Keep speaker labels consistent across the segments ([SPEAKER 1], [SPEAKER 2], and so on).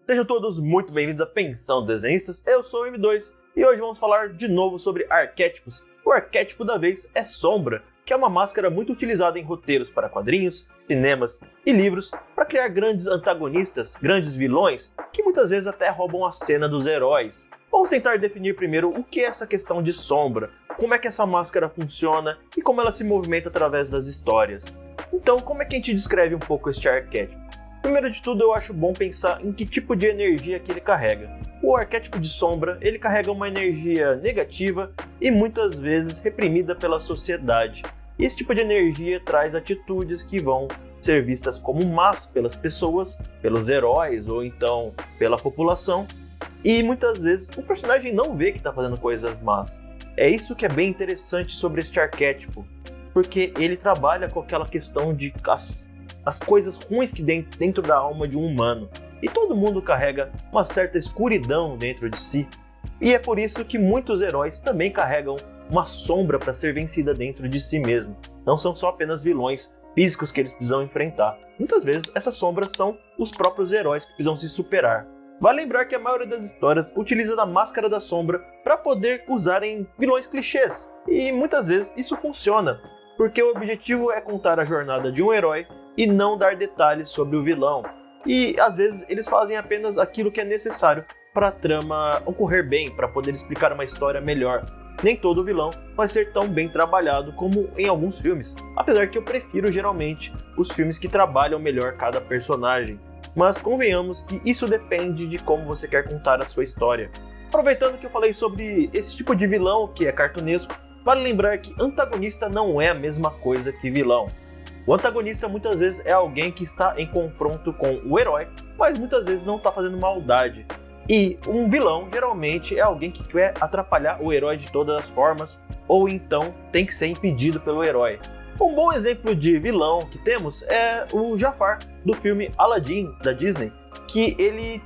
[SPEAKER 1] Sejam todos muito bem-vindos à Pensão dos Desenhistas, eu sou o M2 e hoje vamos falar de novo sobre arquétipos. O arquétipo da vez é Sombra, que é uma máscara muito utilizada em roteiros para quadrinhos, cinemas e livros para criar grandes antagonistas, grandes vilões, que muitas vezes até roubam a cena dos heróis. Vamos tentar definir primeiro o que é essa questão de sombra, como é que essa máscara funciona e como ela se movimenta através das histórias. Então, como é que a gente descreve um pouco este arquétipo? Primeiro de tudo, eu acho bom pensar em que tipo de energia que ele carrega. O arquétipo de sombra, ele carrega uma energia negativa e muitas vezes reprimida pela sociedade. E esse tipo de energia traz atitudes que vão ser vistas como más pelas pessoas, pelos heróis ou então pela população. E muitas vezes o personagem não vê que está fazendo coisas más. É isso que é bem interessante sobre este arquétipo, porque ele trabalha com aquela questão de as coisas ruins que dentro da alma de um humano. E todo mundo carrega uma certa escuridão dentro de si. E é por isso que muitos heróis também carregam uma sombra para ser vencida dentro de si mesmo. Não são só apenas vilões físicos que eles precisam enfrentar. Muitas vezes essas sombras são os próprios heróis que precisam se superar. Vale lembrar que a maioria das histórias utiliza da máscara da sombra para poder usar em vilões clichês. E muitas vezes isso funciona, porque o objetivo é contar a jornada de um herói e não dar detalhes sobre o vilão. E às vezes eles fazem apenas aquilo que é necessário para a trama ocorrer bem, para poder explicar uma história melhor. Nem todo vilão vai ser tão bem trabalhado como em alguns filmes, apesar que eu prefiro geralmente os filmes que trabalham melhor cada personagem. Mas convenhamos que isso depende de como você quer contar a sua história. Aproveitando que eu falei sobre esse tipo de vilão que é cartunesco, vale lembrar que antagonista não é a mesma coisa que vilão. O antagonista muitas vezes é alguém que está em confronto com o herói, mas muitas vezes não está fazendo maldade. E um vilão geralmente é alguém que quer atrapalhar o herói de todas as formas, ou então tem que ser impedido pelo herói. Um bom exemplo de vilão que temos é o Jafar, do filme Aladdin, da Disney, que ele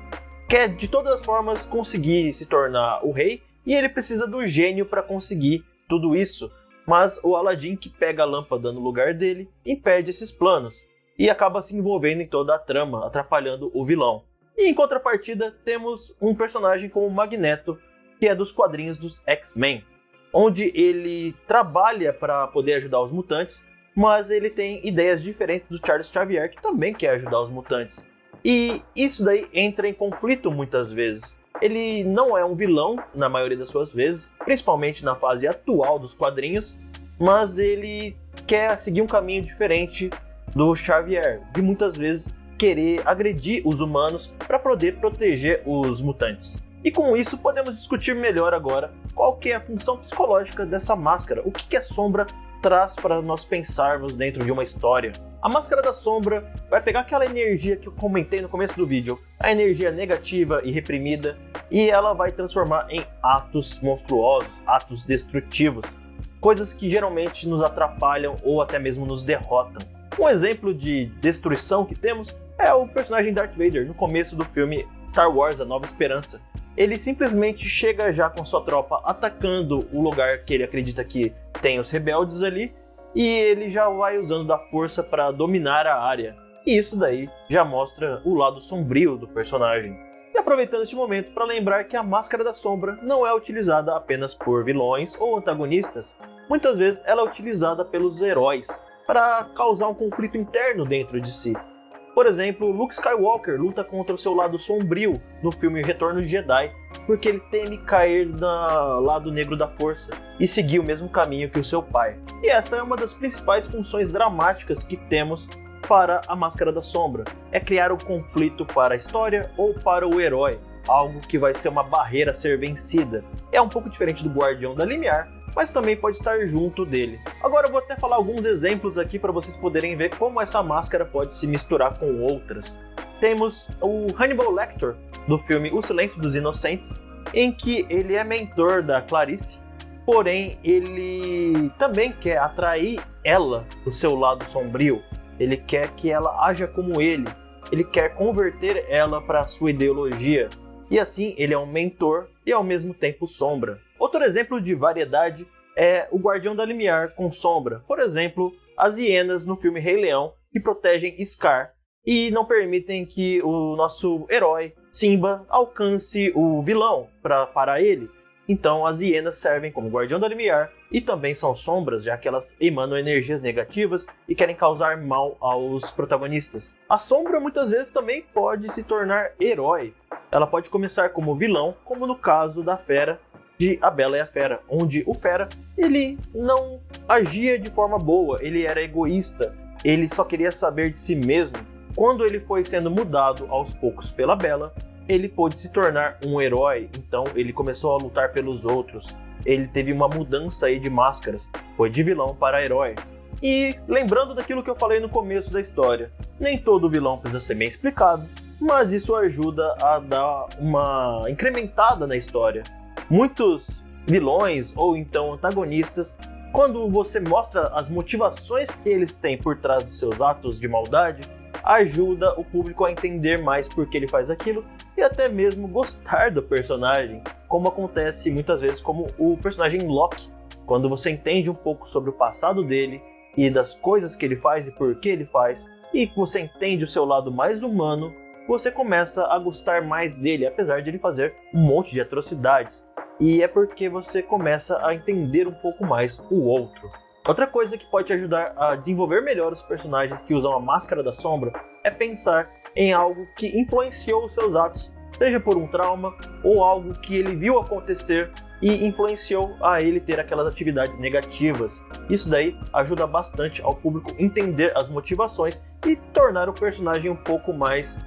[SPEAKER 1] quer de todas as formas conseguir se tornar o rei, e ele precisa do gênio para conseguir tudo isso. Mas o Aladdin, que pega a lâmpada no lugar dele, impede esses planos e acaba se envolvendo em toda a trama, atrapalhando o vilão. E em contrapartida, temos um personagem como Magneto, que é dos quadrinhos dos X-Men, onde ele trabalha para poder ajudar os mutantes, mas ele tem ideias diferentes do Charles Xavier, que também quer ajudar os mutantes. E isso daí entra em conflito muitas vezes. Ele não é um vilão na maioria das suas vezes, principalmente na fase atual dos quadrinhos, mas ele quer seguir um caminho diferente do Xavier, de muitas vezes querer agredir os humanos para poder proteger os mutantes. E com isso podemos discutir melhor agora qual que é a função psicológica dessa máscara, o que a sombra traz para nós pensarmos dentro de uma história. A máscara da sombra vai pegar aquela energia que eu comentei no começo do vídeo, a energia negativa e reprimida, e ela vai transformar em atos monstruosos, atos destrutivos, coisas que geralmente nos atrapalham ou até mesmo nos derrotam. Um exemplo de destruição que temos é o personagem Darth Vader no começo do filme Star Wars: A Nova Esperança. Ele simplesmente chega já com sua tropa atacando o lugar que ele acredita que tem os rebeldes ali, e ele já vai usando da força para dominar a área. E isso daí já mostra o lado sombrio do personagem. E aproveitando este momento para lembrar que a máscara da sombra não é utilizada apenas por vilões ou antagonistas. Muitas vezes ela é utilizada pelos heróis para causar um conflito interno dentro de si. Por exemplo, Luke Skywalker luta contra o seu lado sombrio no filme Retorno de Jedi, porque ele teme cair no lado negro da força e seguir o mesmo caminho que o seu pai. E essa é uma das principais funções dramáticas que temos para a Máscara da Sombra, é criar um conflito para a história ou para o herói, algo que vai ser uma barreira a ser vencida. É um pouco diferente do Guardião da Limiar, mas também pode estar junto dele. Agora eu vou até falar alguns exemplos aqui para vocês poderem ver como essa máscara pode se misturar com outras. Temos o Hannibal Lecter, do filme O Silêncio dos Inocentes, em que ele é mentor da Clarice, porém ele também quer atrair ela do seu lado sombrio. Ele quer que ela haja como ele quer converter ela para a sua ideologia. E assim ele é um mentor e ao mesmo tempo sombra. Outro exemplo de variedade é o Guardião da Limiar com sombra. Por exemplo, as hienas no filme Rei Leão, que protegem Scar e não permitem que o nosso herói, Simba, alcance o vilão para parar ele. Então as hienas servem como guardião da limiar e também são sombras, já que elas emanam energias negativas e querem causar mal aos protagonistas. A sombra muitas vezes também pode se tornar herói. Ela pode começar como vilão, como no caso da Fera de A Bela e a Fera, onde o Fera ele não agia de forma boa, ele era egoísta, ele só queria saber de si mesmo. Quando ele foi sendo mudado aos poucos pela Bela, ele pôde se tornar um herói, então ele começou a lutar pelos outros. Ele teve uma mudança aí de máscaras, foi de vilão para herói. E lembrando daquilo que eu falei no começo da história, nem todo vilão precisa ser bem explicado, mas isso ajuda a dar uma incrementada na história. Muitos vilões ou então antagonistas, quando você mostra as motivações que eles têm por trás dos seus atos de maldade, ajuda o público a entender mais por que ele faz aquilo e até mesmo gostar do personagem, como acontece muitas vezes como o personagem Loki. Quando você entende um pouco sobre o passado dele e das coisas que ele faz e por que ele faz, e você entende o seu lado mais humano, você começa a gostar mais dele, apesar de ele fazer um monte de atrocidades. E é porque você começa a entender um pouco mais o outro. Outra coisa que pode te ajudar a desenvolver melhor os personagens que usam a Máscara da Sombra é pensar em algo que influenciou os seus atos, seja por um trauma ou algo que ele viu acontecer e influenciou a ele ter aquelas atividades negativas. Isso daí ajuda bastante ao público entender as motivações e tornar o personagem um pouco mais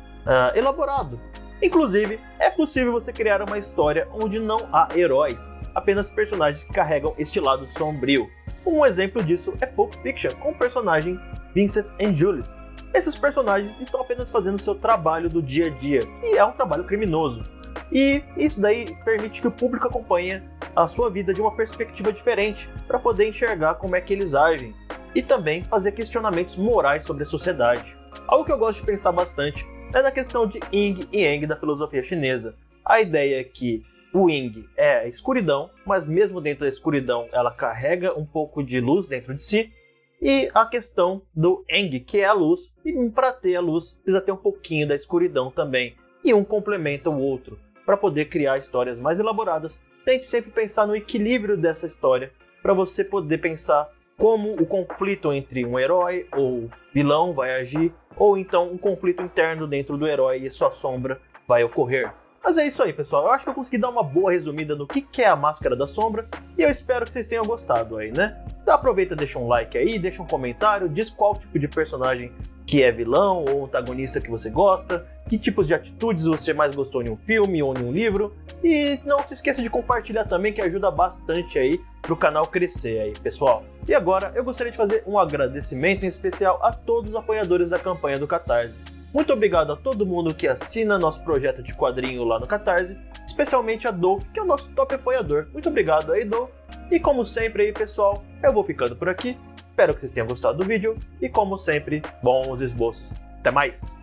[SPEAKER 1] elaborado. Inclusive, é possível você criar uma história onde não há heróis, apenas personagens que carregam este lado sombrio. Um exemplo disso é Pulp Fiction, com o personagem Vincent and Julius. Esses personagens estão apenas fazendo seu trabalho do dia a dia, que é um trabalho criminoso. E isso daí permite que o público acompanhe a sua vida de uma perspectiva diferente, para poder enxergar como é que eles agem, e também fazer questionamentos morais sobre a sociedade. Algo que eu gosto de pensar bastante é na questão de Yin e Yang da filosofia chinesa. A ideia é que o Yin é a escuridão, mas mesmo dentro da escuridão ela carrega um pouco de luz dentro de si. E a questão do Yang, que é a luz, e para ter a luz precisa ter um pouquinho da escuridão também. E um complementa o outro. Para poder criar histórias mais elaboradas, tente sempre pensar no equilíbrio dessa história, para você poder pensar como o conflito entre um herói ou vilão vai agir, ou então um conflito interno dentro do herói e sua sombra vai ocorrer. Mas é isso aí, pessoal. Eu acho que eu consegui dar uma boa resumida no que é a Máscara da Sombra e eu espero que vocês tenham gostado aí, né? Então aproveita, deixa um like aí, deixa um comentário, diz qual tipo de personagem que é vilão ou antagonista que você gosta, que tipos de atitudes você mais gostou em um filme ou em um livro, e não se esqueça de compartilhar também, que ajuda bastante aí pro canal crescer aí, pessoal. E agora eu gostaria de fazer um agradecimento em especial a todos os apoiadores da campanha do Catarse. Muito obrigado a todo mundo que assina nosso projeto de quadrinho lá no Catarse, especialmente a Dolph, que é o nosso top apoiador. Muito obrigado aí, Dolph. E como sempre aí, pessoal, eu vou ficando por aqui. Espero que vocês tenham gostado do vídeo e, como sempre, bons esboços. Até mais!